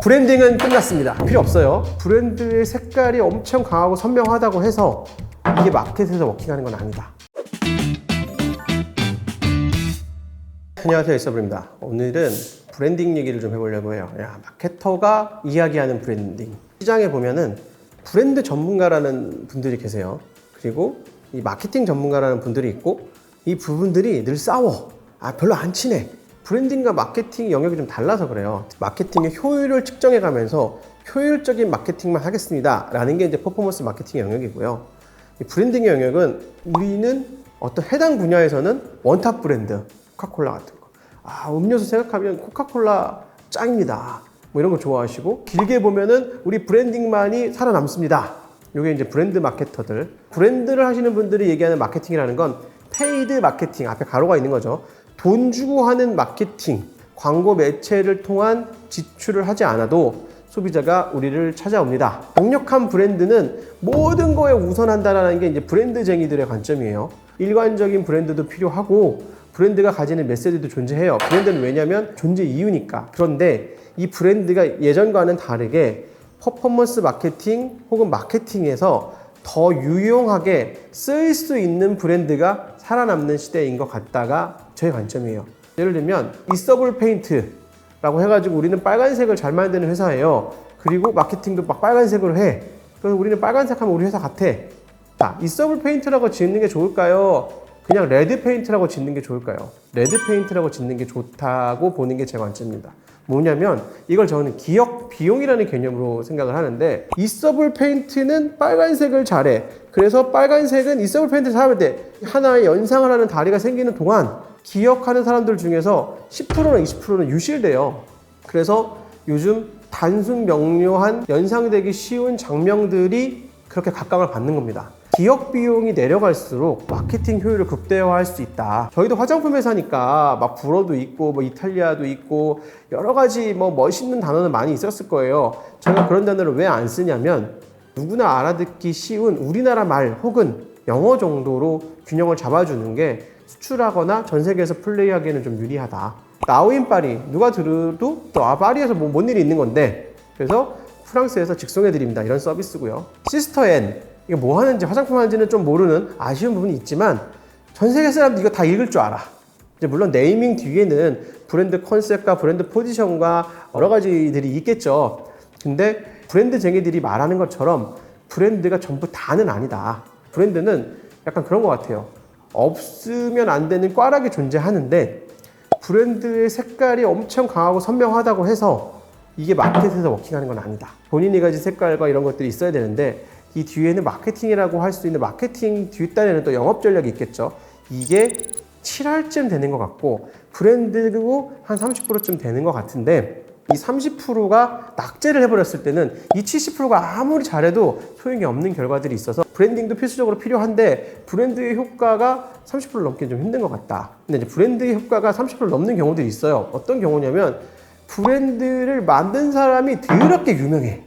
브랜딩은 끝났습니다. 필요 없어요. 브랜드의 색깔이 엄청 강하고 선명하다고 해서 이게 마켓에서 워킹하는 건 아니다. 안녕하세요, 이서블입니다. 오늘은 브랜딩 얘기를 좀 해보려고 해요. 마케터가 이야기하는 브랜딩. 시장에 보면은 브랜드 전문가라는 분들이 계세요. 그리고 이 마케팅 전문가라는 분들이 있고, 이 부분들이 늘 싸워. 별로 안 친해. 브랜딩과 마케팅 영역이 좀 달라서 그래요. 마케팅의 효율을 측정해 가면서 효율적인 마케팅만 하겠습니다 라는 게 이제 퍼포먼스 마케팅 영역이고요. 이 브랜딩의 영역은 우리는 어떤 해당 분야에서는 원탑 브랜드, 코카콜라 같은 거. 음료수 생각하면 코카콜라 짱입니다. 뭐 이런 거 좋아하시고, 길게 보면은 우리 브랜딩만이 살아남습니다. 이게 이제 브랜드 마케터들. 브랜드를 하시는 분들이 얘기하는 마케팅이라는 건 페이드 마케팅, 앞에 가로가 있는 거죠. 돈 주고 하는 마케팅, 광고 매체를 통한 지출을 하지 않아도 소비자가 우리를 찾아옵니다. 강력한 브랜드는 모든 거에 우선한다는 게 이제 브랜드쟁이들의 관점이에요. 일관적인 브랜드도 필요하고 브랜드가 가지는 메시지도 존재해요. 브랜드는 왜냐면 존재 이유니까. 그런데 이 브랜드가 예전과는 다르게 퍼포먼스 마케팅 혹은 마케팅에서 더 유용하게 쓰일 수 있는 브랜드가 살아남는 시대인 것 같다가 저의 관점이에요. 예를 들면 이서블 페인트라고 해가지고 우리는 빨간색을 잘 만드는 회사예요. 그리고 마케팅도 막 빨간색으로 해. 그래서 우리는 빨간색 하면 우리 회사 같아. 이서블 페인트라고 짓는 게 좋을까요? 그냥 레드 페인트라고 짓는 게 좋을까요? 레드 페인트라고 짓는 게 좋다고 보는 게 제 관점입니다. 뭐냐면 이걸 저는 기억 비용이라는 개념으로 생각을 하는데, 이서블 페인트는 빨간색을 잘해. 그래서 빨간색은 이서블 페인트 사면 돼. 하나의 연상을 하는 다리가 생기는 동안 기억하는 사람들 중에서 10%나 20%는 유실돼요. 그래서 요즘 단순 명료한 연상되기 쉬운 장면들이 그렇게 각광을 받는 겁니다. 기억 비용이 내려갈수록 마케팅 효율을 극대화할 수 있다. 저희도 화장품 회사니까 막 불어도 있고 뭐 이탈리아도 있고 여러 가지 뭐 멋있는 단어는 많이 있었을 거예요. 제가 그런 단어를 왜 안 쓰냐면 누구나 알아듣기 쉬운 우리나라 말 혹은 영어 정도로 균형을 잡아주는 게 수출하거나 전 세계에서 플레이하기에는 좀 유리하다. 나우인 파리, 누가 들어도 파리에서 뭔 일이 있는 건데, 그래서 프랑스에서 직송해드립니다. 이런 서비스고요. 시스터 앤, 이게 뭐 하는지, 화장품 하는지는 좀 모르는 아쉬운 부분이 있지만 전 세계 사람들이 이거 다 읽을 줄 알아. 이제 물론 네이밍 뒤에는 브랜드 컨셉과 브랜드 포지션과 여러 가지들이 있겠죠. 근데 브랜드쟁이들이 말하는 것처럼 브랜드가 전부 다는 아니다. 브랜드는 약간 그런 것 같아요. 없으면 안 되는 꽈락이 존재하는데 브랜드의 색깔이 엄청 강하고 선명하다고 해서 이게 마켓에서 워킹하는 건 아니다. 본인이 가진 색깔과 이런 것들이 있어야 되는데 이 뒤에는 마케팅이라고 할 수 있는 마케팅 뒷단에는 또 영업 전략이 있겠죠. 이게 7할쯤 되는 것 같고 브랜드도 한 30%쯤 되는 것 같은데, 이 30%가 낙제를 해버렸을 때는 이 70%가 아무리 잘해도 소용이 없는 결과들이 있어서 브랜딩도 필수적으로 필요한데 브랜드의 효과가 30%를 넘기는 좀 힘든 것 같다. 근데 이제 브랜드의 효과가 30%를 넘는 경우들이 있어요. 어떤 경우냐면 브랜드를 만든 사람이 더럽게 유명해.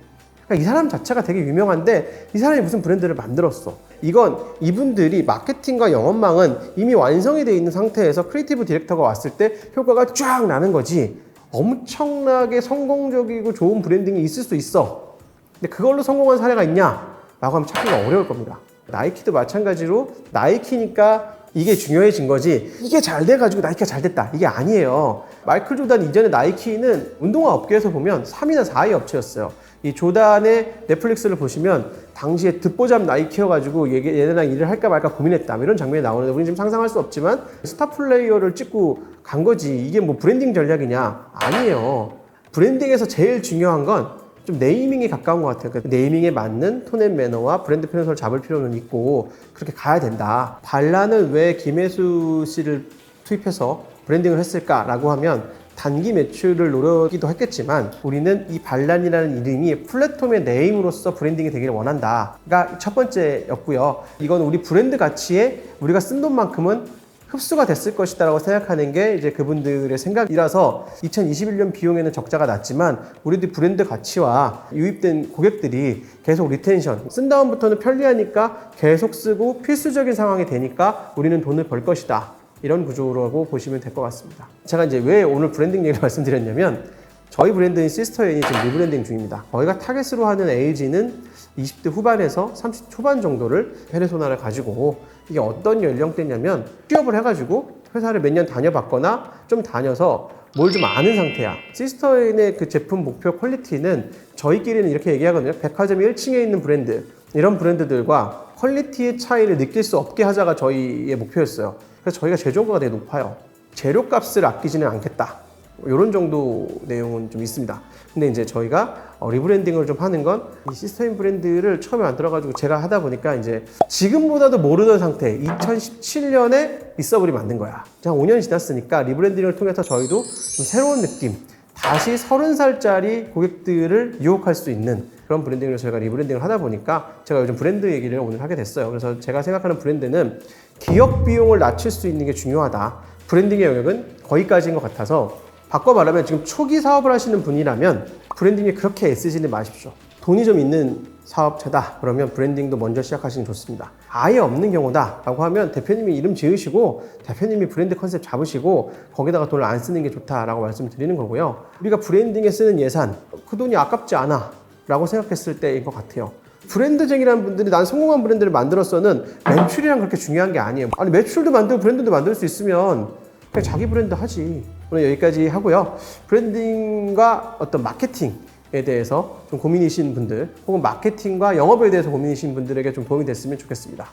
이 사람 자체가 되게 유명한데 이 사람이 무슨 브랜드를 만들었어. 이건 이분들이 마케팅과 영업망은 이미 완성이 되어 있는 상태에서 크리에이티브 디렉터가 왔을 때 효과가 쫙 나는 거지, 엄청나게 성공적이고 좋은 브랜딩이 있을 수 있어. 근데 그걸로 성공한 사례가 있냐? 라고 하면 찾기가 어려울 겁니다. 나이키도 마찬가지로 나이키니까 이게 중요해진 거지 이게 잘 돼가지고 나이키가 잘 됐다, 이게 아니에요. 마이클 조단 이전에 나이키는 운동화 업계에서 보면 3위나 4위 업체였어요. 이 조단의 넷플릭스를 보시면 당시에 듣보잡 나이키여가지고 얘네랑 일을 할까 말까 고민했다, 이런 장면이 나오는데 우리는 지금 상상할 수 없지만 스타 플레이어를 찍고 간 거지. 이게 뭐 브랜딩 전략이냐? 아니에요. 브랜딩에서 제일 중요한 건 좀 네이밍에 가까운 것 같아요. 그러니까 네이밍에 맞는 톤 앤 매너와 브랜드 표현서를 잡을 필요는 있고 그렇게 가야 된다. 반란을 왜 김혜수 씨를 투입해서 브랜딩을 했을까라고 하면 단기 매출을 노리기도 했겠지만 우리는 이 반란이라는 이름이 플랫폼의 네임으로서 브랜딩이 되기를 원한다가 첫 번째였고요. 이건 우리 브랜드 가치에 우리가 쓴 돈만큼은 흡수가 됐을 것이다 라고 생각하는 게 이제 그분들의 생각이라서 2021년 비용에는 적자가 났지만 우리도 브랜드 가치와 유입된 고객들이 계속 리텐션, 쓴 다음부터는 편리하니까 계속 쓰고 필수적인 상황이 되니까 우리는 돈을 벌 것이다. 이런 구조라고 보시면 될 것 같습니다. 제가 이제 왜 오늘 브랜딩 얘기를 말씀드렸냐면 저희 브랜드인 시스터앤이 지금 리브랜딩 중입니다. 저희가 타겟으로 하는 에이지는 20대 후반에서 30 초반 정도를 페르소나를 가지고, 이게 어떤 연령대냐면 취업을 해가지고 회사를 몇 년 다녀봤거나 좀 다녀서 뭘 좀 아는 상태야. 시스터앤의 그 제품 목표 퀄리티는 저희끼리는 이렇게 얘기하거든요. 백화점 1층에 있는 브랜드, 이런 브랜드들과 퀄리티의 차이를 느낄 수 없게 하자가 저희의 목표였어요. 그래서 저희가 제조가가 되게 높아요. 재료값을 아끼지는 않겠다, 이런 정도 내용은 좀 있습니다. 근데 이제 저희가 리브랜딩을 좀 하는 건 이 시스터앤 브랜드를 처음에 만들어가지고 제가 하다 보니까 이제 지금보다도 모르던 상태, 2017년에 리서블이 만든 거야. 한 5년 지났으니까 리브랜딩을 통해서 저희도 좀 새로운 느낌, 다시 30살짜리 고객들을 유혹할 수 있는 그런 브랜딩을 저희가 리브랜딩을 하다 보니까 제가 요즘 브랜드 얘기를 오늘 하게 됐어요. 그래서 제가 생각하는 브랜드는 기업 비용을 낮출 수 있는 게 중요하다. 브랜딩의 영역은 거기까지인 것 같아서, 바꿔 말하면 지금 초기 사업을 하시는 분이라면 브랜딩에 그렇게 애쓰지는 마십시오. 돈이 좀 있는 사업체다 그러면 브랜딩도 먼저 시작하시는 게 좋습니다. 아예 없는 경우다 라고 하면 대표님이 이름 지으시고 대표님이 브랜드 컨셉 잡으시고 거기다가 돈을 안 쓰는 게 좋다라고 말씀을 드리는 거고요. 우리가 브랜딩에 쓰는 예산, 그 돈이 아깝지 않아 라고 생각했을 때인 것 같아요. 브랜드쟁이라는 분들이 난 성공한 브랜드를 만들었어는 매출이랑 그렇게 중요한 게 아니에요. 아니 매출도 만들고 브랜드도 만들 수 있으면 그냥 자기 브랜드 하지. 오늘 여기까지 하고요. 브랜딩과 어떤 마케팅에 대해서 좀 고민이신 분들, 혹은 마케팅과 영업에 대해서 고민이신 분들에게 좀 도움이 됐으면 좋겠습니다.